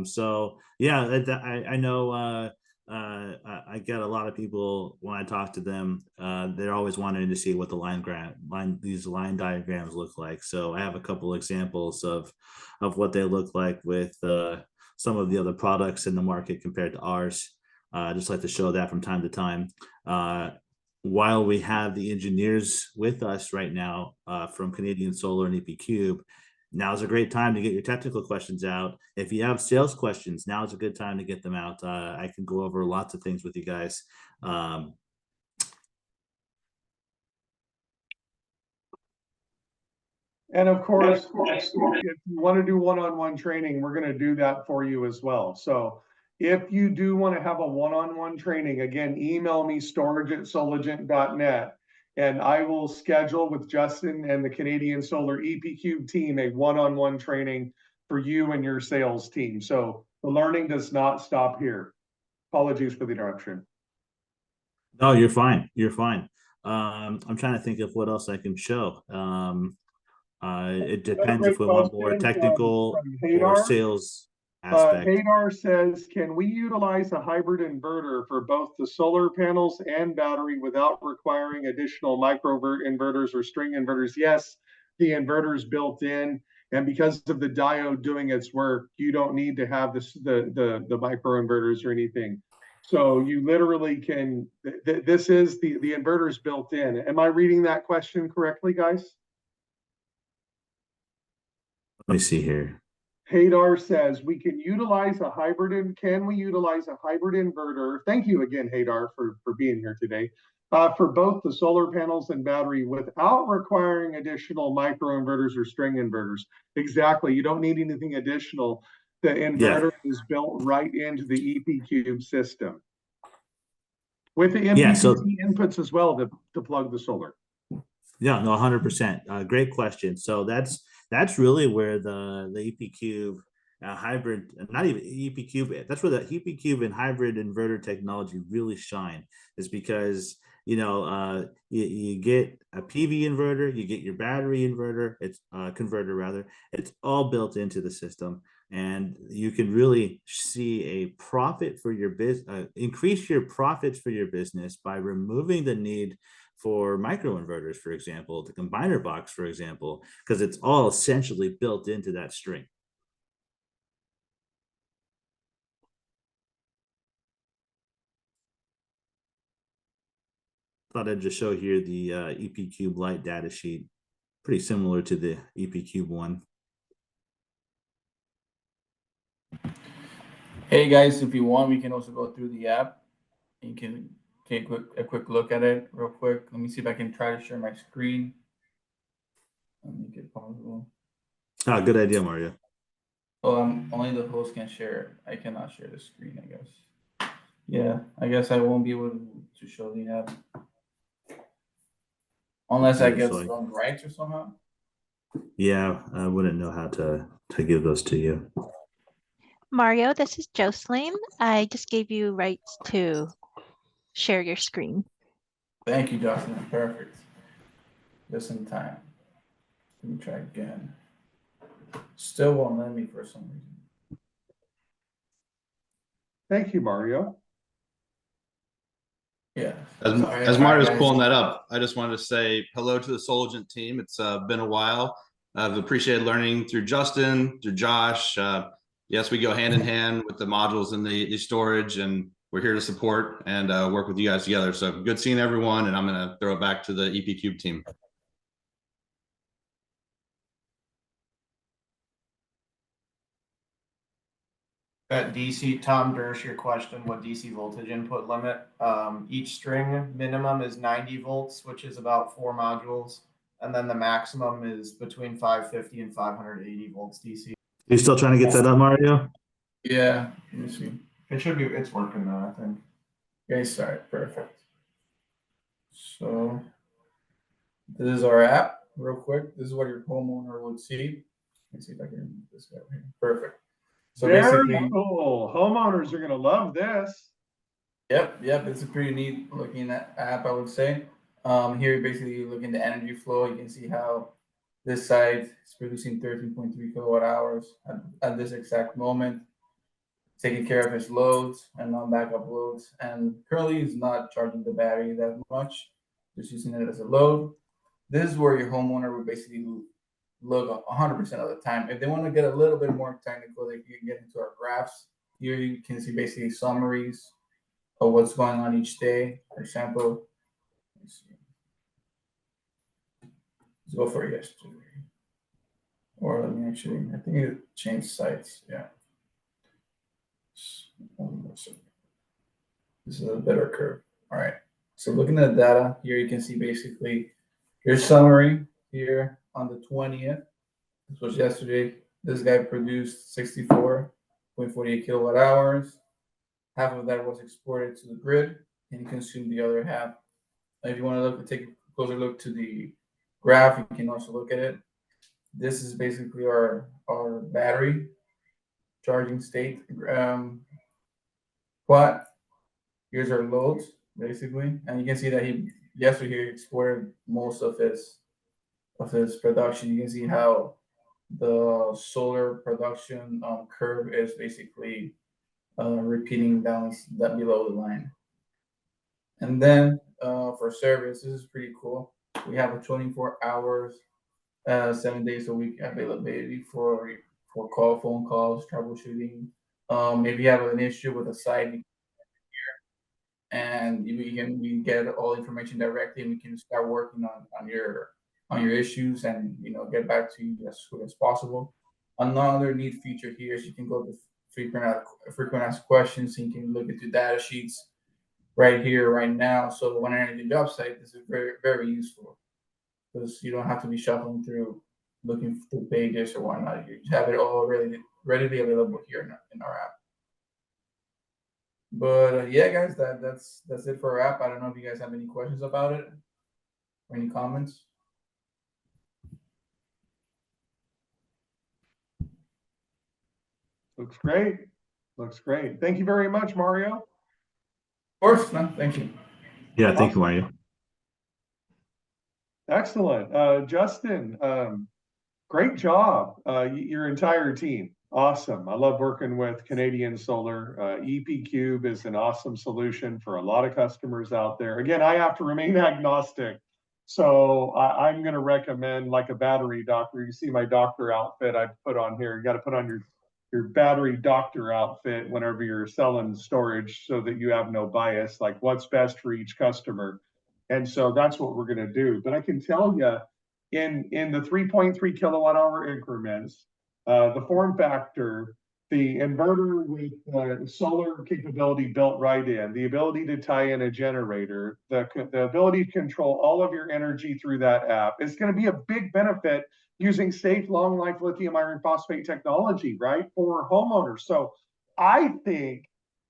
So yeah, I know I get a lot of people when I talk to them, they're always wanting to see what the these line diagrams look like. So I have a couple examples of what they look like with some of the other products in the market compared to ours. I just like to show that from time to time. While we have the engineers with us right now from Canadian Solar and EP Cube, now's a great time to get your technical questions out. If you have sales questions, now is a good time to get them out. I can go over lots of things with you guys. And of course, if you want to do one-on-one training, we're going to do that for you as well. So If you do want to have a one-on-one training, again, email me storage@solagent.net, and I will schedule with Justin and the Canadian Solar EPQ team a one-on-one training for you and your sales team. So the learning does not stop here. Apologies for the interruption. No, you're fine. You're fine. I'm trying to think of what else I can show. It Another depends great if we want more question technical from or Hadar. sales aspect. Hadar says, can we utilize a hybrid inverter for both the solar panels and battery without requiring additional micro inverters or string inverters? Yes, the inverter's built in, and because of the diode doing its work, you don't need to have the micro inverters or anything. So you literally can, this is the inverter's built in. Am I reading that question correctly, guys? Let me see here. Hadar says we can utilize a hybrid and can we utilize a hybrid inverter? Thank you again, Hadar, for being here today. For both the solar panels and battery without requiring additional micro inverters or string inverters. Exactly. You don't need anything additional. The inverter is built right into the EP-Cube system with the MPPT inputs as well to plug the solar. Yeah, no, 100%. Great question. So that's really where the EP Cube hybrid, not even EP Cube, that's where the EP Cube and hybrid inverter technology really shine, is because you get a PV inverter, you get your battery inverter, it's converter rather, it's all built into the system, and you can really see a profit for your business, increase your profits for your business by removing the need for microinverters, for example, the combiner box, for example, because it's all essentially built into that string. Thought I'd just show here the EP Cube Lite data sheet, pretty similar to the EP Cube one. Hey guys, if you want, we can also go through the app. You can take a quick look at it real quick. Let me see if I can try to share my screen. Let me get possible. Ah, good idea, Mario. Oh, only the host can share it. I cannot share the screen, I guess. Yeah, I guess I won't be able to show the app. Unless I get some rights or somehow. Yeah, I wouldn't know how to give those to you. Mario, this is Jocelyn. I just gave you rights to share your screen. Thank you, Jocelyn. Perfect. Just in time. Let me try again. Still won't let me for some reason. Thank you, Mario. Yeah. As Mario's pulling that up, I just wanted to say hello to the Solagent team. It's been a while. I've appreciated learning through Justin, through Josh. Yes, we go hand in hand with the modules and the storage, and we're here to support and work with you guys together. So good seeing everyone, and I'm going to throw it back to the EP Cube team. That DC, Tom Dersh, your question, what DC voltage input limit? Each string minimum is 90 volts, which is about 4 modules. And then the maximum is between 550 and 580 volts DC. You still trying to get that up, Mario? Yeah, let me see. It should be, it's working now, I think. Okay, start. Perfect. So this is our app, real quick. This is what your homeowner would see. Let me see if I can move this guy here. Perfect. So Very basically, cool. Homeowners are going to love this. Yep, it's a pretty neat looking app, I would say. Here you're basically looking at the energy flow. You can see how this side is producing 13.3 kilowatt hours at this exact moment, taking care of its loads and non-backup loads. And currently it's not charging the battery that much, just using it as a load. This is where your homeowner would basically look 100% of the time. If they want to get a little bit more technical, they can get into our graphs. Here you can see basically summaries of what's going on each day. For example, let's go for yesterday. Or let me actually, I think it changed sites. Yeah. This is a better curve. All right. So looking at the data here, you can see basically your summary here on the 20th. This was yesterday. This guy produced 64.48 kilowatt hours. half of that was exported to the grid and consumed the other half. If you want to take a closer look to the graph, you can also look at it. This is basically our battery charging state plot. Here's our loads, basically, and you can see that yesterday he exported most of his production. You can see how the solar production curve is basically repeating down that below the line. And then for service, this is pretty cool. We have a 24 hours, 7 days a week availability for phone calls, troubleshooting. Maybe you have an issue with a site, and we can get all information directly, and we can start working on your issues, and get back to you as soon as possible. Another neat feature here is you can go to frequent asked questions, and you can look into data sheets right here, right now. So when I enter the job site, this is very, very useful, because you don't have to be shuffling through, looking through pages or whatnot. You have it all readily available here in our app. But yeah, guys, that's it for our app. I don't know if you guys have any questions about it or any comments. Looks great. Looks great. Thank you very much, Mario. Of course, man. Thank you. Yeah, thank you, Mario. Excellent. Justin, great job. Your entire team. Awesome. I love working with Canadian Solar. EP Cube is an awesome solution for a lot of customers out there. Again, I have to remain agnostic. So I'm going to recommend like a battery doctor. You see my doctor outfit I put on here. You got to put on your battery doctor outfit whenever you're selling storage, so that you have no bias, like what's best for each customer. And so that's what we're going to do. But I can tell you, in the 3.3 kilowatt hour increments, the form factor, the inverter with solar capability built right in, the ability to tie in a generator, the ability to control all of your energy through that app, is going to be a big benefit using safe, long life lithium iron phosphate technology, right, for homeowners. So I think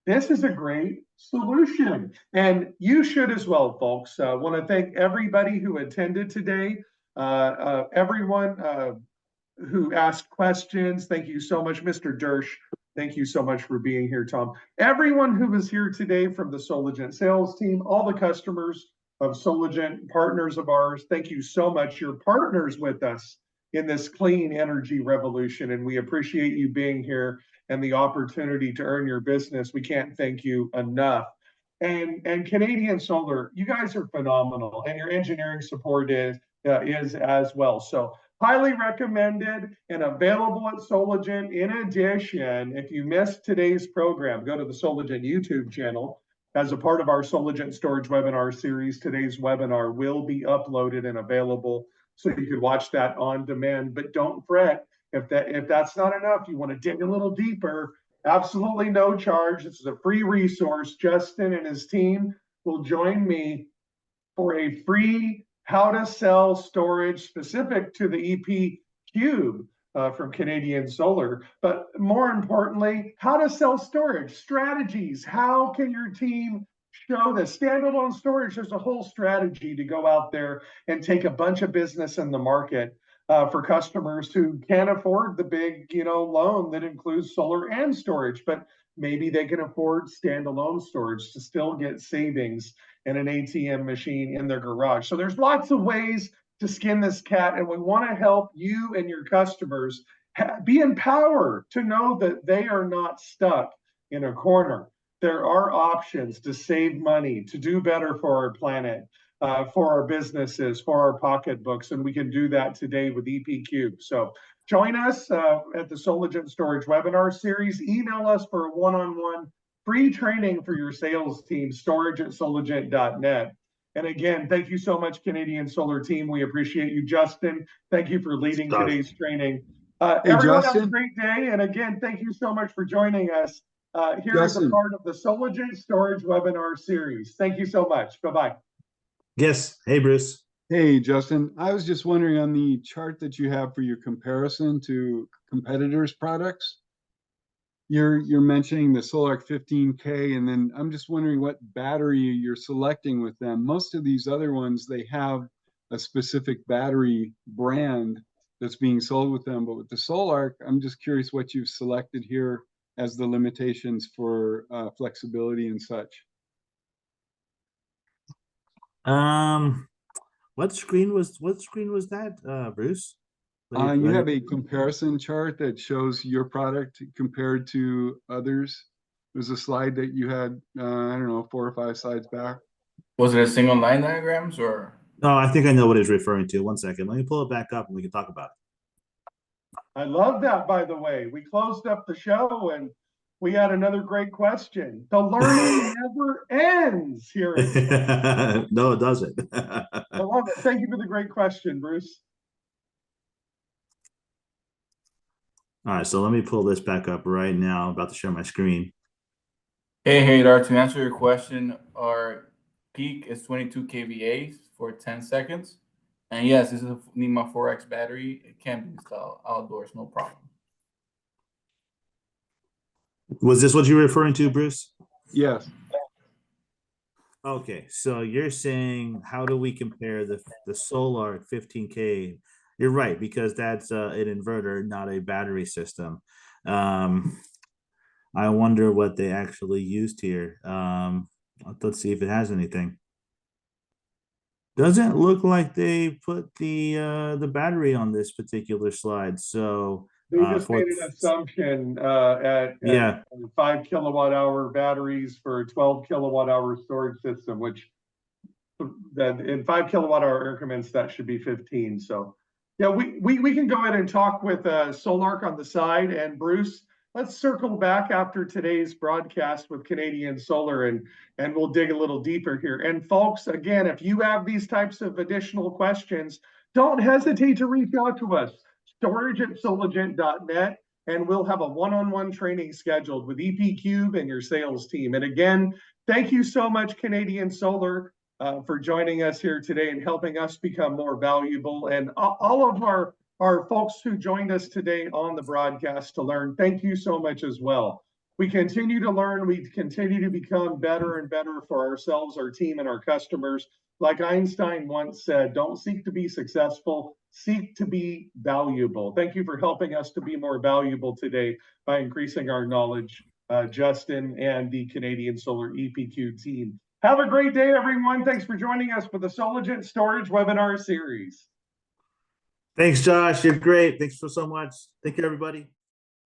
this is a great solution, and you should as well, folks. I want to thank everybody who attended today, everyone who asked questions. Thank you so much, Mr. Dersh. Thank you so much for being here, Tom. Everyone who was here today from the Solagent sales team, all the customers of Solagent, partners of ours, thank you so much. You're partners with us in this clean energy revolution, and we appreciate you being here and the opportunity to earn your business. We can't thank you enough. And Canadian Solar, you guys are phenomenal, and your engineering support is as well. So highly recommended and available at Solagent. In addition, if you missed today's program, go to the Solagent YouTube channel. As a part of our Solagent Storage webinar series, today's webinar will be uploaded and available, so you could watch that on demand. But don't fret, if that's not enough, you want to dig a little deeper, absolutely no charge. This is a free resource. Justin and his team will join me for a free how to sell storage specific to the EP Cube from Canadian Solar. But more importantly, how to sell storage strategies. How can your team show this? Standalone storage, there's a whole strategy to go out there and take a bunch of business in the market for customers who can't afford the big, loan that includes solar and storage, but maybe they can afford standalone storage to still get savings and an ATM machine in their garage. So there's lots of ways to skin this cat, and we want to help you and your customers be empowered to know that they are not stuck in a corner. There are options to save money, to do better for our planet, for our businesses, for our pocketbooks, and we can do that today with EP Cube. So join us at the Solagent Storage webinar series. Email us for a one-on-one free training for your sales team, storage@solagent.net. And again, thank you so much, Canadian Solar team. We appreciate you, Justin. Thank you for leading today's training. Everyone have a great day. And again, thank you so much for joining us here as a part of the Solagent Storage webinar series. Thank you so much. Bye-bye. Yes. Hey, Bruce. Hey, Justin. I was just wondering, on the chart that you have for your comparison to competitors' products, you're mentioning the Solarc 15K, and then I'm just wondering what battery you're selecting with them. Most of these other ones, they have a specific battery brand that's being sold with them, but with the Solarc, I'm just curious what you've selected here as the limitations for flexibility and such. What screen was that, Bruce? You have a comparison chart that shows your product compared to others. There's a slide that you had, I don't know, 4 or 5 slides back. Was it a single line diagrams or? No, I think I know what it's referring to. One second. Let me pull it back up and we can talk about I love that, by the way. We closed up the show and we had another great question. The learning never ends here. it. No, it doesn't. I love it. Thank you for the great question, Bruce. All right, so let me pull this back up right now. I'm about to share my screen. Hey, Haydar, to answer your question, our peak is 22 kVA for 10 seconds. And yes, this is a NEMA 4X battery. It can be installed outdoors, no problem. Was this what you were referring to, Bruce? Yes. Okay, so you're saying how do we compare the Solar 15K? You're right, because that's an inverter, not a battery system. I wonder what they actually used here. Let's see if it has anything. Doesn't look like they put the battery on this particular slide. So They just made an assumption at yeah, 5 kilowatt hour batteries for a 12 kilowatt hour storage system, which that in 5 kilowatt hour increments, that should be 15. So yeah, we can go ahead and talk with Solarc on the side. And Bruce, let's circle back after today's broadcast with Canadian Solar and we'll dig a little deeper here. And folks, again, if you have these types of additional questions, don't hesitate to reach out to us, storage@solagent.net, and we'll have a one-on-one training scheduled with EP Cube and your sales team. And again, thank you so much, Canadian Solar, for joining us here today and helping us become more valuable. And all of our folks who joined us today on the broadcast to learn, thank you so much as well. We continue to learn, we continue to become better and better for ourselves, our team, and our customers. Like Einstein once said, don't seek to be successful, seek to be valuable. Thank you for helping us to be more valuable today by increasing our knowledge, Justin and the Canadian Solar EPQ team. Have a great day, everyone. Thanks for joining us for the Solagent Storage webinar series. thanks, Josh. You're great. Thanks for so much. Take care, everybody.